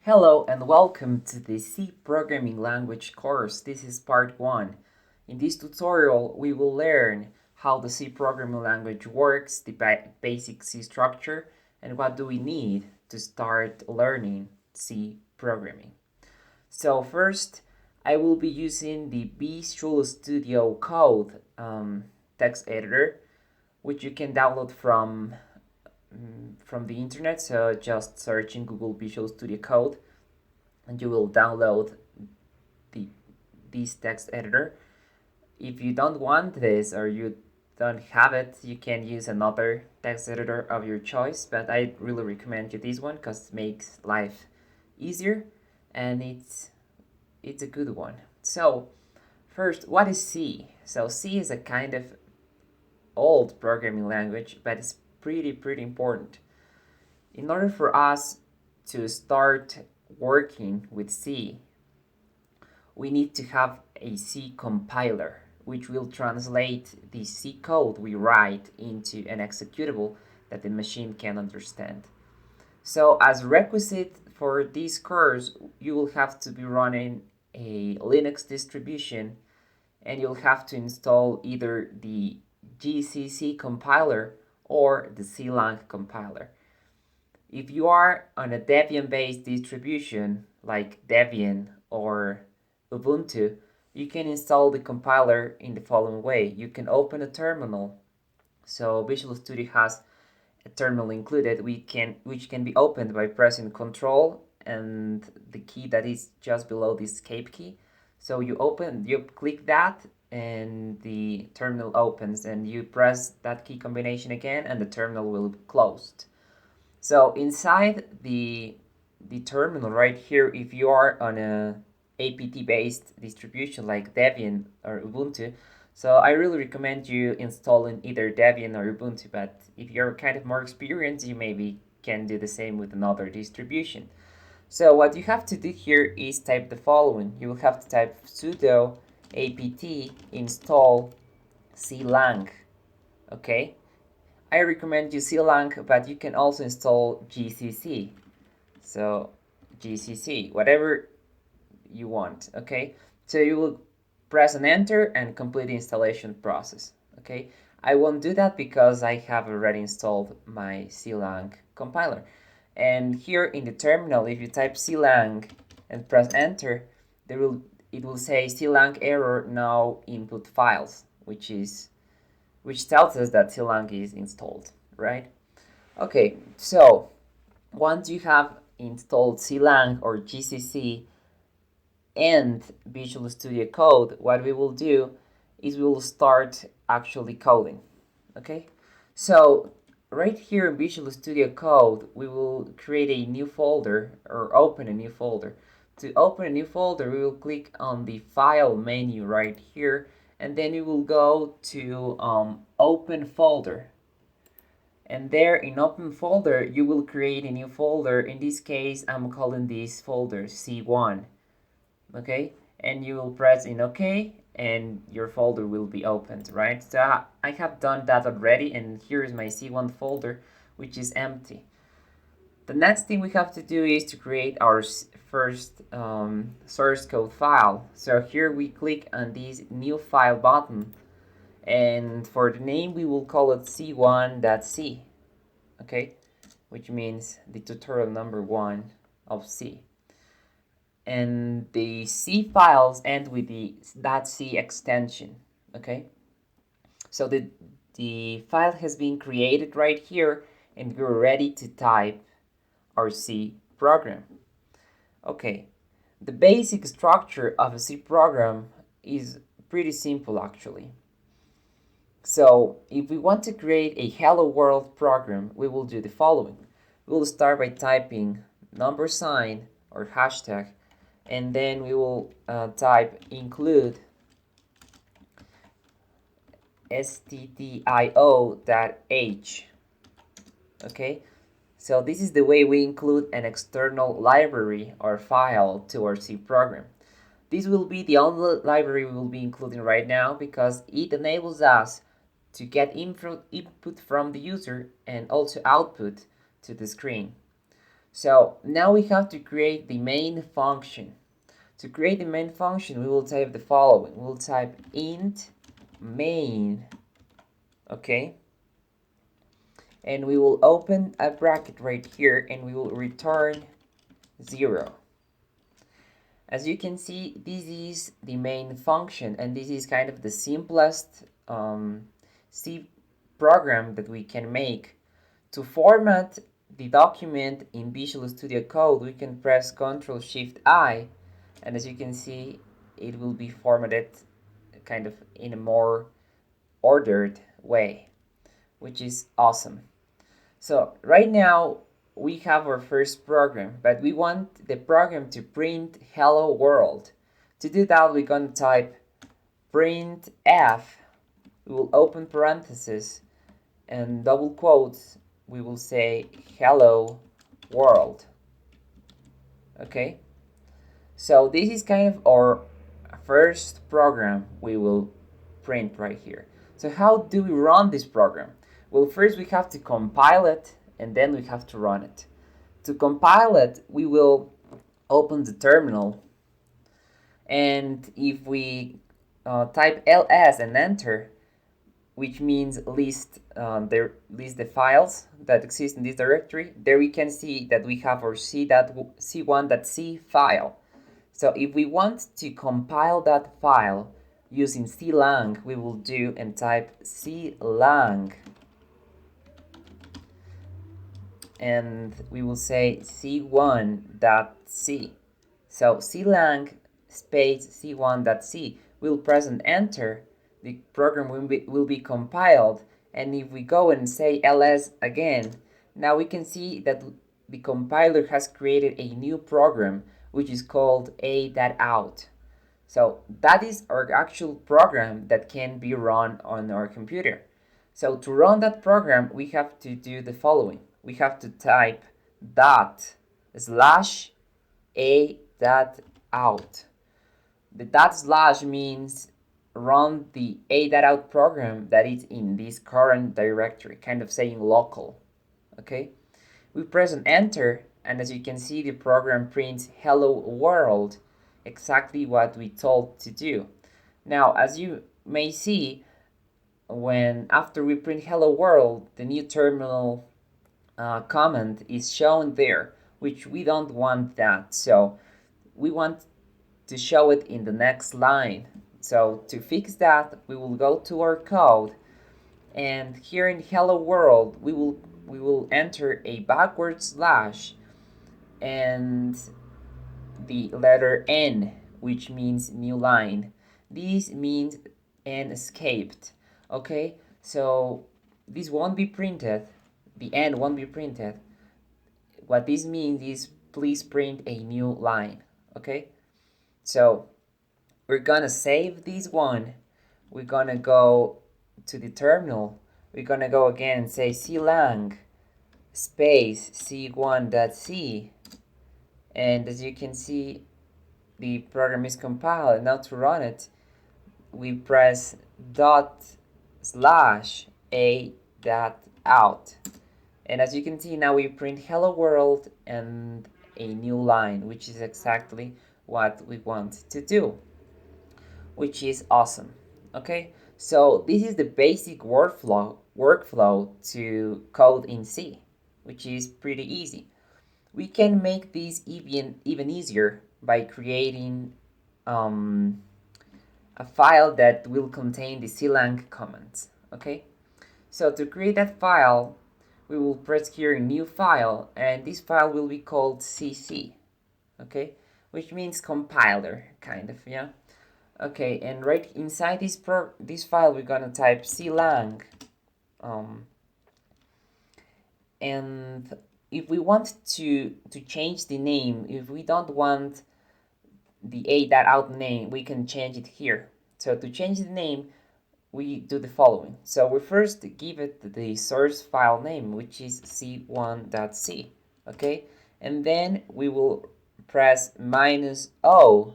Hello and welcome to the C programming language course. This is part 1. In this tutorial, we will learn how the C programming language works, the basic C structure, and what do we need to start learning C programming. So first, I will be using the Visual Studio Code text editor, which you can download from the internet. So just search in Google Visual Studio Code and you will download the this text editor. If you don't want this or you don't have it, you can use another text editor of your choice, but I really recommend you this one because it makes life easier and it's a good one. So first, what is C? So C is a kind of old programming language, but it's pretty important. In order for us to start working with C, we need to have a C compiler, which will translate the C code we write into an executable that the machine can understand. So as requisite for this course, you will have to be running a Linux distribution and you'll have to install either the GCC compiler or the CLang compiler. If you are on a Debian-based distribution like Debian or Ubuntu, you can install the compiler in the following way. You can open a terminal. So Visual Studio has a terminal included which can be opened by pressing Control and the key that is just below the escape key. So you click that and the terminal opens and you press that key combination again and the terminal will be closed. So inside the terminal right here, if you are on a apt-based distribution like Debian or Ubuntu, so I really recommend you installing either Debian or Ubuntu, but if you're kind of more experienced, you maybe can do the same with another distribution. So what you have to do here is type the following. You will have to type sudo apt install clang, okay? I recommend you CLang, but you can also install GCC. So GCC, whatever you want, okay? So you will press an enter and complete the installation process, okay? I won't do that because I have already installed my CLang compiler. And here in the terminal, if you type CLang and press enter, it will say CLang error, no input files, which tells us that CLang is installed, right? Okay, so once you have installed CLang or GCC and Visual Studio Code, what we will do is we will start actually coding, okay? So right here in Visual Studio Code, we will create a new folder or open a new folder. To open a new folder, we will click on the File menu right here, and then we will go to Open Folder. And there in Open Folder, you will create a new folder. In this case, I'm calling this folder C1, okay? And you will press in OK, and your folder will be opened, right? So I have done that already, and here is my C1 folder, which is empty. The next thing we have to do is to create our first source code file. So here we click on this new file button, and for the name we will call it c1.c, okay, which means the tutorial number 1 of C. And the C files end with the .c extension, okay? So the file has been created right here, and we're ready to type our C program. Okay, the basic structure of a C program is pretty simple actually. So if we want to create a hello world program, we will do the following. We will start by typing $sign or hashtag, and then we will type include stdio.h, okay? So this is the way we include an external library or file to our C program. This will be the only library we will be including right now because it enables us to get input from the user and also output to the screen. So now we have to create the main function. To create the main function, we will type the following. We'll type int main, okay? And we will open a bracket right here and we will return 0. As you can see, this is the main function, and this is kind of the simplest C program that we can make. To format the document in Visual Studio Code, we can press Ctrl-Shift-I, and as you can see, it will be formatted kind of in a more ordered way, which is awesome. So right now we have our first program, but we want the program to print hello world. To do that, we're going to type printf. We will open parentheses and double quotes. We will say hello world. Okay, so this is kind of our first program we will print right here. So how do we run this program? Well, first we have to compile it and then we have to run it. To compile it, we will open the terminal, and if we type ls and enter, which means list the files that exist in this directory, there we can see that we have our c1.c file. So if we want to compile that file using clang, we will do and type clang, and we will say c1.c. So clang space c1.c. We'll press and enter. The program will be compiled, and if we go and say ls again, now we can see that the compiler has created a new program which is called a.out. So that is our actual program that can be run on our computer. So to run that program, we have to do the following. We have to type ./a.out. The / means run the a.out program that is in this current directory, kind of saying local. Okay, we press and enter, and as you can see, the program prints hello world, exactly what we told to do. Now, as you may see, when after we print hello world, the new terminal comment is shown there, which we don't want that. So we want to show it in the next line. So to fix that, we will go to our code, and here in hello world, we will enter a backward slash and the letter N, which means new line. This means N escaped. Okay, so this won't be printed. The N won't be printed. What this means is please print a new line. Okay, so we're gonna save this one. We're gonna go to the terminal. We're gonna go again and say clang space c1.c, and as you can see, the program is compiled. And now to run it, we press ./a.out, and as you can see, now we print hello world and a new line, which is exactly what we want to do, which is awesome. Okay, so this is the basic workflow to code in C, which is pretty easy. We can make this even easier by creating a file that will contain the clang commands. Okay, so to create that file, we will press here new file, and this file will be called cc. Okay, which means compiler, kind of, yeah. Okay, and right inside this file, we're gonna type clang, and if we want to change the name, if we don't want the a.out name, we can change it here. So to change the name, we do the following. So we first give it the source file name, which is c1.c. Okay, and then we will press -o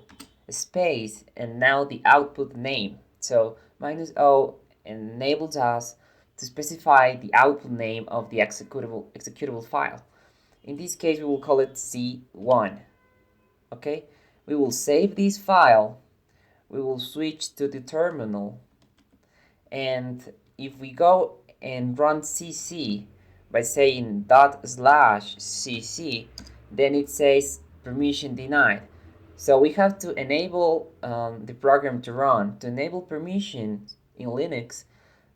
space, and now the output name. So -o enables us to specify the output name of the executable file. In this case, we will call it C1. Okay, we will save this file. We will switch to the terminal, and if we go and run cc by saying /cc, then it says permission denied. So we have to enable the program to run. To enable permission in Linux,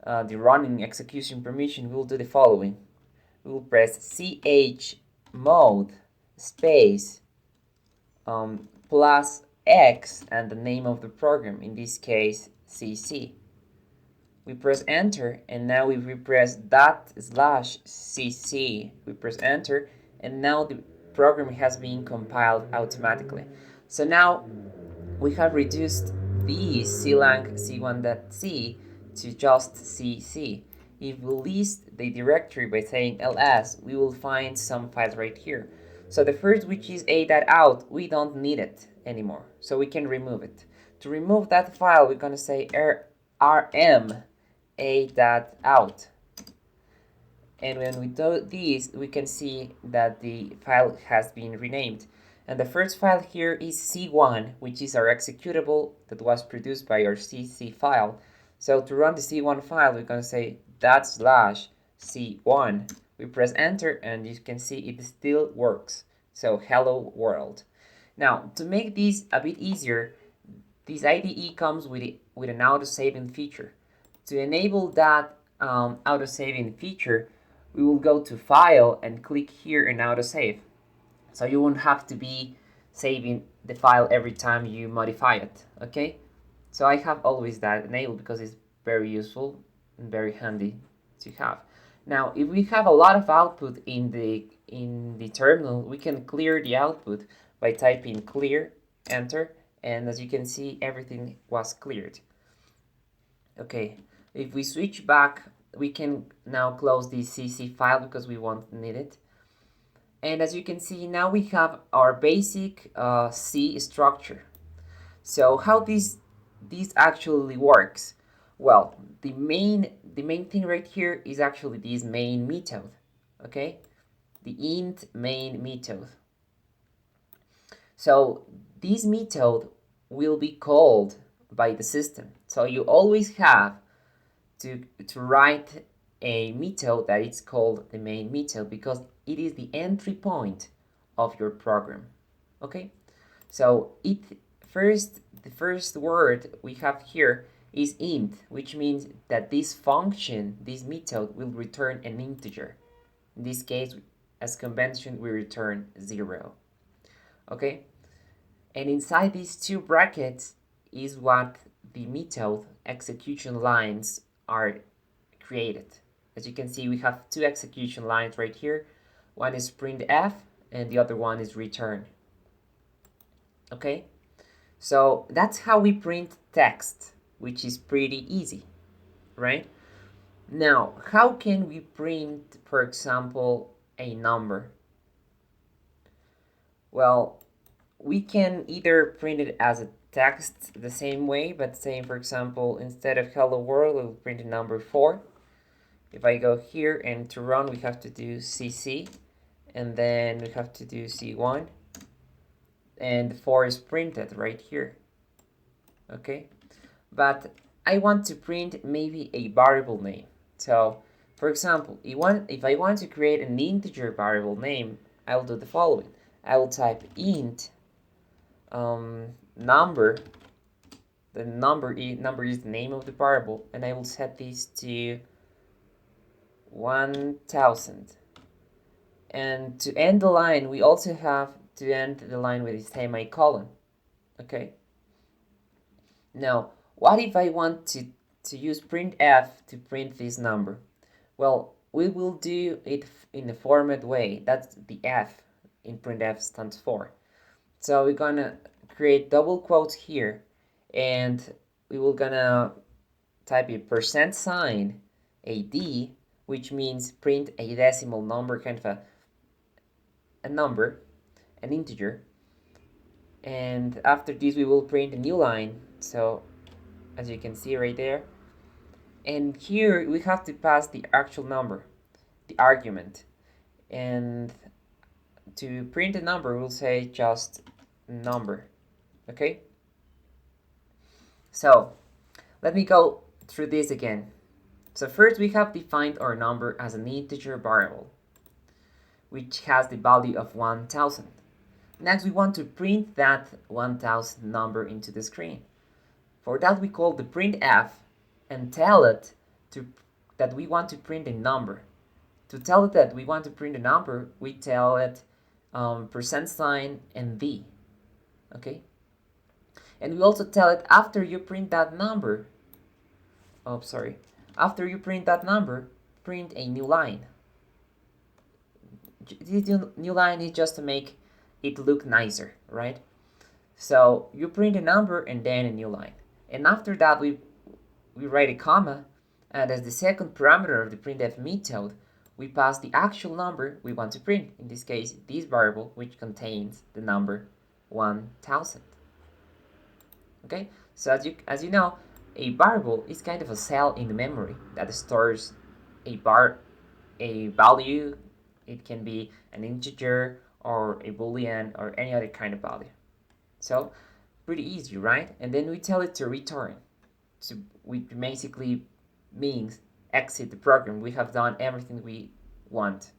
the running execution permission, we will do the following. We will press chmod space plus X and the name of the program, in this case cc. We press enter, and now we press /cc. We press enter, and now the program has been compiled automatically. So now we have reduced the clang c1.c to just cc. If we list the directory by saying ls, we will find some files right here. So the first, which is a.out, we don't need it anymore, so we can remove it. To remove that file, we're going to say rm a.out. And when we do this, we can see that the file has been renamed. And the first file here is C1, which is our executable that was produced by our CC file. So to run the C1 file, we're going to say /C1. We press enter, and you can see it still works. So hello world. Now, to make this a bit easier, this IDE comes with an auto-saving feature. To enable that auto-saving feature, we will go to File and click here in Autosave. So you won't have to be saving the file every time you modify it, okay? So I have always that enabled because it's very useful and very handy to have. Now, if we have a lot of output in the terminal, we can clear the output by typing clear, enter, and as you can see, everything was cleared. Okay, if we switch back, we can now close the CC file because we won't need it. And as you can see, now we have our basic C structure. So how this actually works? Well, the main thing right here is actually this main method, okay? The int main method. So this method will be called by the system. So you always have to write a method that is called the main method because it is the entry point of your program. Okay, so the first word we have here is int, which means that this function, this method, will return an integer. In this case, as convention, we return 0. Okay, and inside these two brackets is what the method execution lines are created. As you can see, we have two execution lines right here. One is printf and the other one is return. Okay, so that's how we print text, which is pretty easy, right? Now, how can we print, for example, a number? Well, we can either print it as a text the same way, but saying, for example, instead of hello world, we'll print a number 4. If I go here and to run, we have to do cc, and then we have to do c1, and 4 is printed right here. Okay, but I want to print maybe a variable name. So, for example, if I want to create an integer variable name, I will do the following. I will type int number. The number is the name of the variable, and I will set this to 1000. And to end the line, we also have to end the line with a semicolon. Okay. Now, what if I want to use printf to print this number? Well, we will do it in a format way. That's the F in printf stands for. So we're gonna create double quotes here, and we will gonna type a %, a D, which means print a decimal number, kind of a number, an integer. And after this, we will print a new line. So as you can see right there. And here we have to pass the actual number, the argument. And to print a number, we'll say just number. Okay? So let me go through this again. So first we have defined our number as an integer variable, which has the value of 1000. Next we want to print that 1000 number into the screen. For that we call the printf and tell it that we want to print a number. To tell it that we want to print a number, we tell it %, and v. Okay? And we also tell it after you print that number, after you print that number, print a new line. This new line is just to make it look nicer, right? So you print a number and then a new line. And after that, we write a comma, and as the second parameter of the printf method, we pass the actual number we want to print. In this case, this variable, which contains the number 1000. Okay, so as you know, a variable is kind of a cell in the memory that stores a value. It can be an integer or a boolean or any other kind of value. So pretty easy, right? And then we tell it to return. So which basically means exit the program. We have done everything we wanted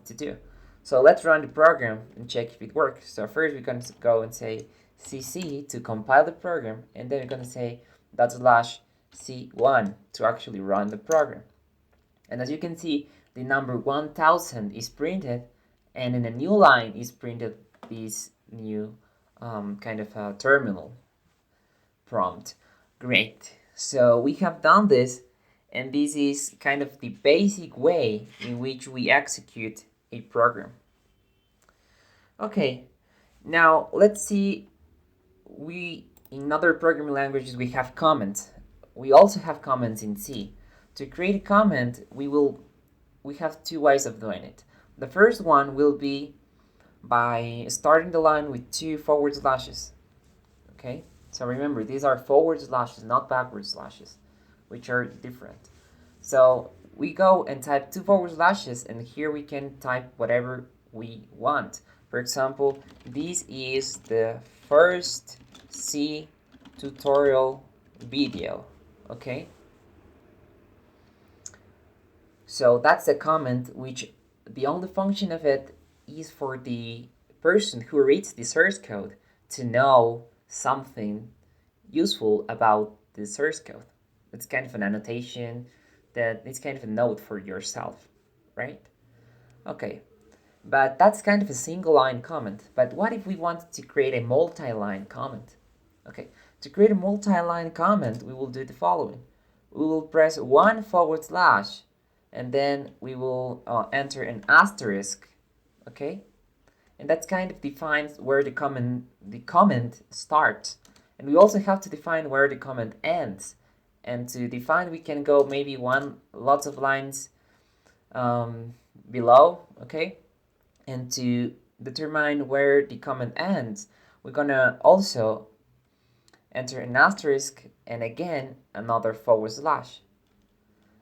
to do. So let's run the program and check if it works. So first we're going to go and say cc to compile the program, and then we're going to say /c1 to actually run the program. And as you can see, the number 1000 is printed, and in a new line is printed this new kind of a terminal prompt. Great. So we have done this, and this is kind of the basic way in which we execute a program. Okay, now let's see. In other programming languages we have comments. We also have comments in C. To create a comment, we have two ways of doing it. The first one will be by starting the line with 2 forward slashes. Okay, so remember, these are forward slashes, not backward slashes, which are different. So we go and type 2 forward slashes, and here we can type whatever we want. For example, this is the first C tutorial video. Okay, so that's a comment which the only function of it is for the person who reads the source code to know something useful about the source code. It's kind of an annotation, that it's kind of a note for yourself, right? Okay, but that's kind of a single line comment. But what if we wanted to create a multi-line comment? Okay, to create a multi-line comment, we will do the following. We will press 1 forward slash, and then we will enter an asterisk, okay? And that kind of defines where the comment starts. And we also have to define where the comment ends. And to define, we can go maybe lots of lines below, okay? And to determine where the comment ends, we're gonna also enter an asterisk and again another forward slash.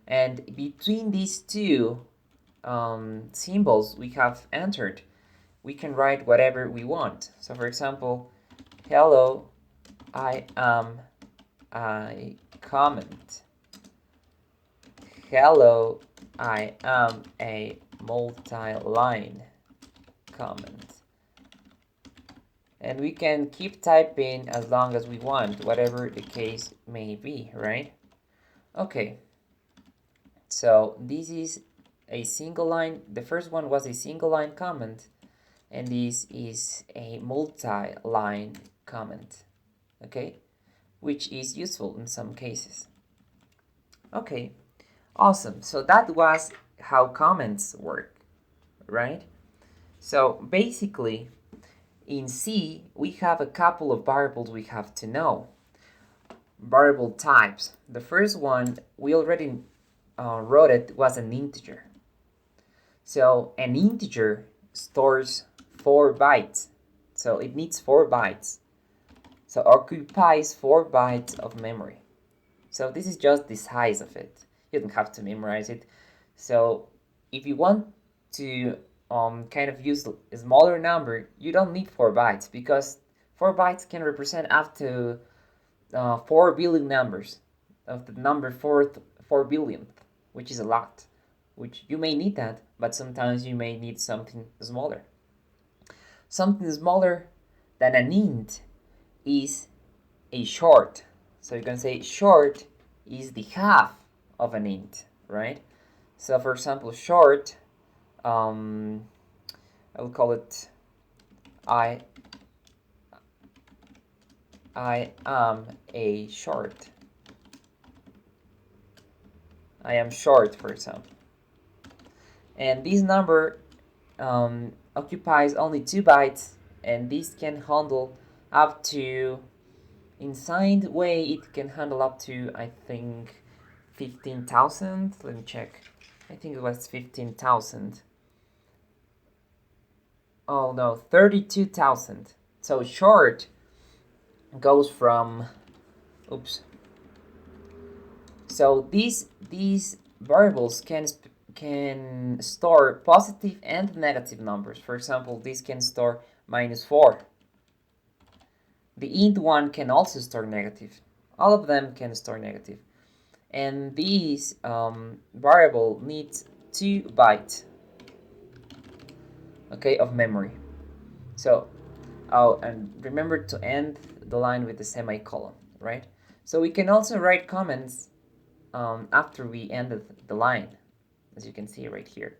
And between these two symbols we have entered, we can write whatever we want. So for example, hello, I am a comment. Hello, I am a multi-line comment. And we can keep typing as long as we want, whatever the case may be, right? Okay, so this is a single line. The first one was a single line comment, and this is a multi-line comment, okay, which is useful in some cases. Okay, awesome. So that was how comments work, right? So basically, in C, we have a couple of variables we have to know. Variable types. The first one, we already wrote it, was an integer. So an integer stores 4 bytes. So it needs 4 bytes. So occupies 4 bytes of memory. So this is just the size of it. You don't have to memorize it. So if you want to kind of use a smaller number, you don't need 4 bytes, because 4 bytes can represent up to 4 billion numbers of the number 4 billionth, which is a lot, which you may need that, but sometimes you may need something smaller. Something smaller than an int is a short. So you can say short is the half of an int, right? So for example, short, I will call it I am a short. I am short, for example. And this number occupies only 2 bytes, and this can handle up to, in signed way, it can handle up to, I think, 15,000. Let me check. I think it was 15,000. Oh no, 32,000. So short goes from, oops. So these variables can store positive and negative numbers. For example, this can store -4. The int one can also store negative. All of them can store negative. And this variable needs 2 bytes, okay, of memory. So, oh, and remember to end the line with a semicolon, right? So we can also write comments after we ended the line, as you can see right here.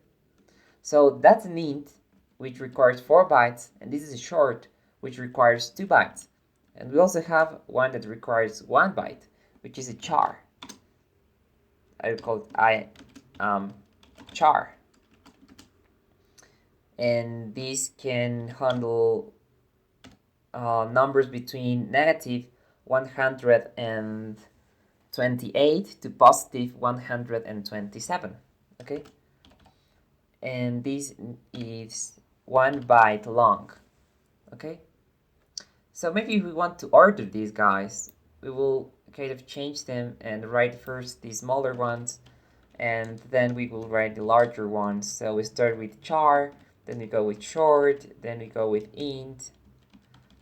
So that's an int, which requires 4 bytes, and this is a short, which requires 2 bytes. And we also have one that requires 1 byte, which is a char. I will call it char. And this can handle numbers between negative 128 to positive 127, okay? And this is 1 byte long, okay? So maybe if we want to order these guys, we will kind of change them and write first the smaller ones, and then we will write the larger ones. So we start with char, then we go with short, then we go with int.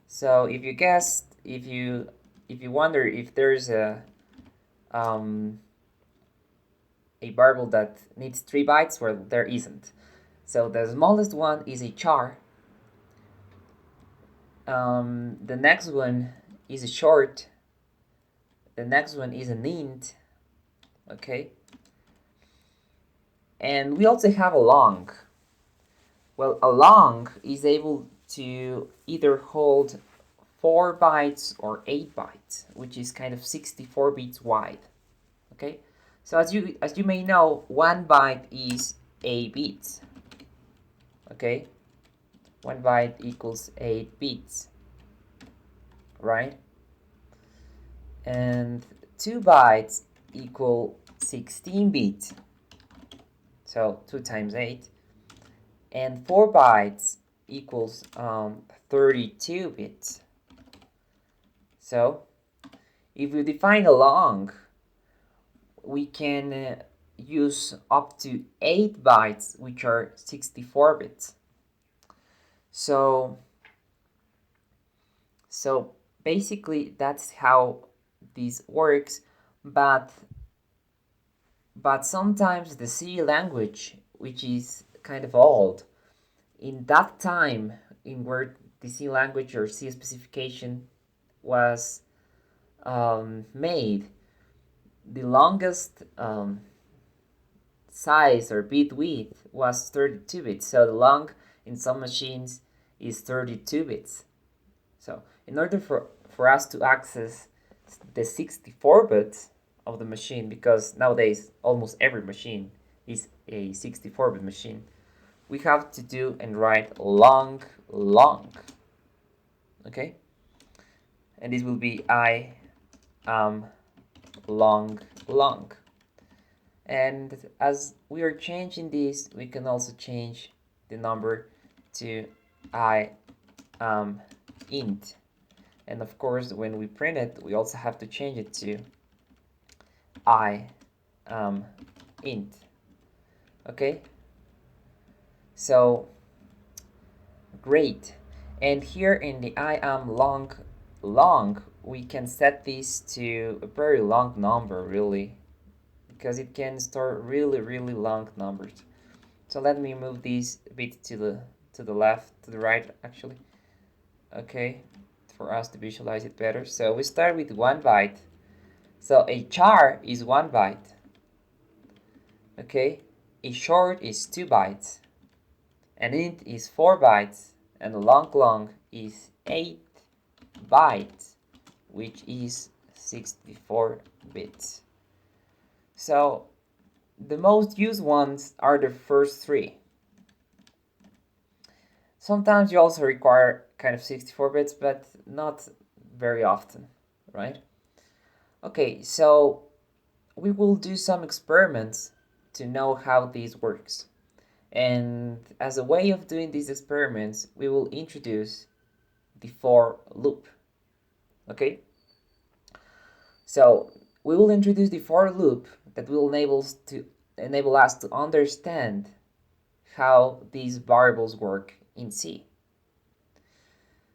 So if you guessed, if you wonder if there's a variable that needs 3 bytes, well, there isn't. So the smallest one is a char. The next one is a short. The next one is an int. Okay. And we also have a long. Well, a long is able to either hold 4 bytes or 8 bytes, which is kind of 64 bits wide. Okay. So as you may know, 1 byte is 8 bits. Okay. 1 byte equals 8 bits, right? And 2 bytes equal 16 bits. So 2 times 8. And 4 bytes equals 32 bits. So if we define a long, we can use up to 8 bytes, which are 64 bits. So basically that's how this works, but sometimes the C language, which is kind of old, in that time in where the C language or C specification was made, the longest size or bit width was 32 bits. So the long in some machines is 32 bits. So in order for us to access the 64 bits of the machine, because nowadays almost every machine is a 64-bit machine, we have to do and write long, okay? And this will be long. And as we are changing this, we can also change the number to int. And of course, when we print it, we also have to change it to int. Okay? So Great. And here in the I am long, we can set this to a very long number, really, because it can store really long numbers. So let me move this a bit to the left, to the right, actually. Okay, for us to visualize it better. So we start with 1 byte. So a char is 1 byte. Okay, a short is 2 bytes. An int is 4 bytes. And a long is 8 bytes, which is 64 bits. So the most used ones are the first 3. Sometimes you also require kind of 64 bits, but not very often, right? Okay, so we will do some experiments to know how this works. And as a way of doing these experiments, we will introduce the for loop. Okay? So we will introduce the for loop that will enable us to understand how these variables work in C.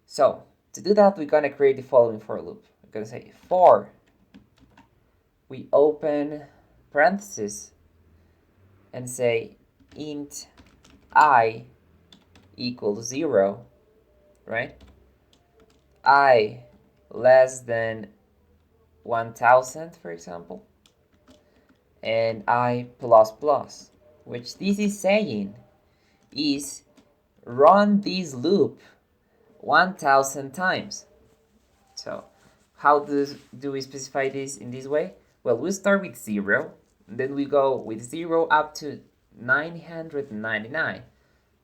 So to do that, we're going to create the following for loop. We're going to say for, we open parentheses and say int I equals 0, right? I less than 1000, for example, and I plus plus, which this is saying is run this loop 1000 times. So how do we specify this in this way? Well, we start with 0, then we go with 0 up to 999.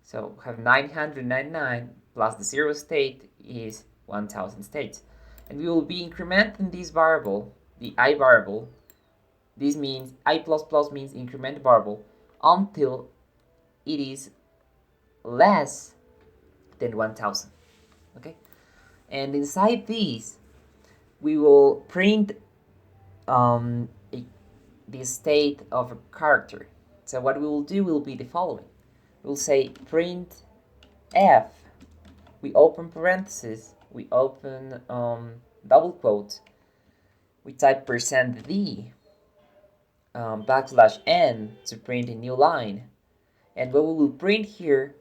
So we have 999 plus the 0 state is 1000 states. And we will be incrementing this variable, the I variable. This means I plus plus means increment variable until it is less than 1000. Okay? And inside these, we will print the state of a character. So what we will do will be the following. We'll say print f, we open parentheses, we open double quote, we type %d \n to print a new line. And what we will print here,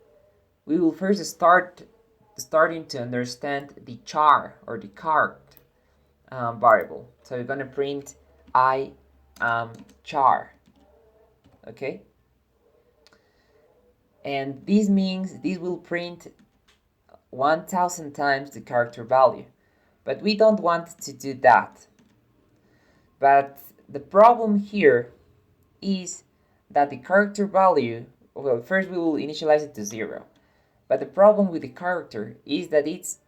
we will first starting to understand the char or the cart variable. So we're going to print I am char. Okay? And this means this will print 1000 times the character value. But we don't want to do that. But the problem here is that the character value, well, first we will initialize it to 0. But the problem with the character is that it's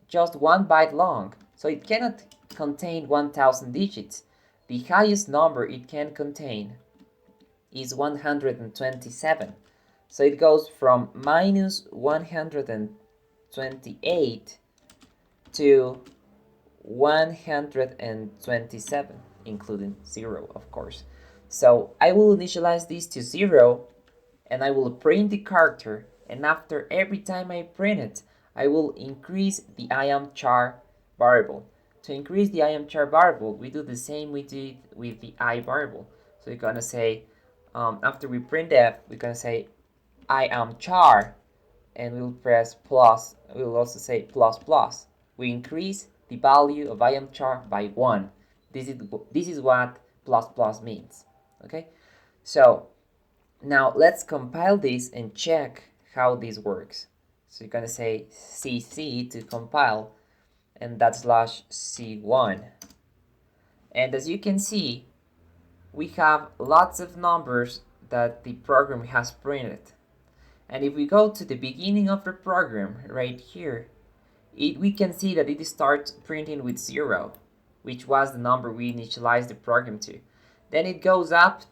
just 1 byte long, so it cannot contain 1000 digits. The highest number it can contain is 127. So it goes from minus 128 to 127, including 0, of course. So I will initialize this to 0, and I will print the character, and after every time I print it, I will increase the IAMCHAR variable. To increase the IAMCHAR variable, we do the same we did with the I variable. So you're gonna say, after we print f, we're gonna say IAMCHAR, and we'll press plus. We'll also say plus plus. We increase the value of IAMCHAR by 1. This is what plus plus means. Okay, so now let's compile this and check how this works. So you're gonna say cc to compile, and that's /c1. And as you can see, we have lots of numbers that the program has printed. And if we go to the beginning of the program right here, we can see that it starts printing with 0, which was the number we initialized the program to. Then it goes up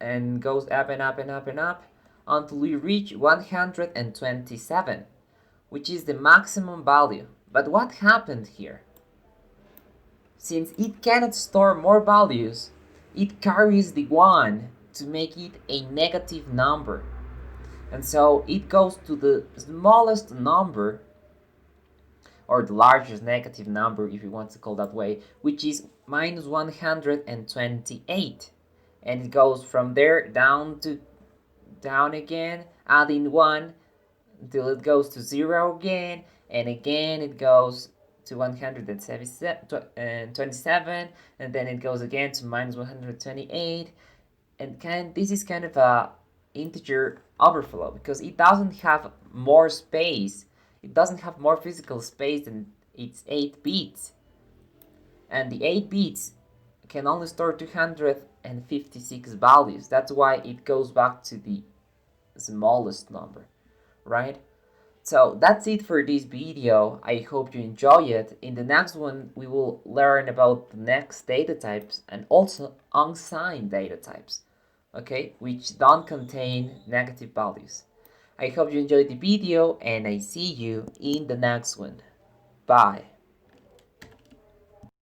and goes up and up and up and up until we reach 127, which is the maximum value. But what happened here? Since it cannot store more values, it carries the 1 to make it a negative number. And so it goes to the smallest number, or the largest negative number if you want to call that way, which is minus 128. And it goes from there down again, adding 1 until it goes to 0 again, and again it goes to 127, and then it goes again to minus 128. And this is kind of a integer overflow because it doesn't have more space. It doesn't have more physical space than its 8 bits. And the 8 bits can only store 256 values. That's why it goes back to the smallest number, right? So that's it for this video. I hope you enjoy it. In the next one, we will learn about the next data types and also unsigned data types, okay, which don't contain negative values. I hope you enjoyed the video and I see you in the next one. Bye.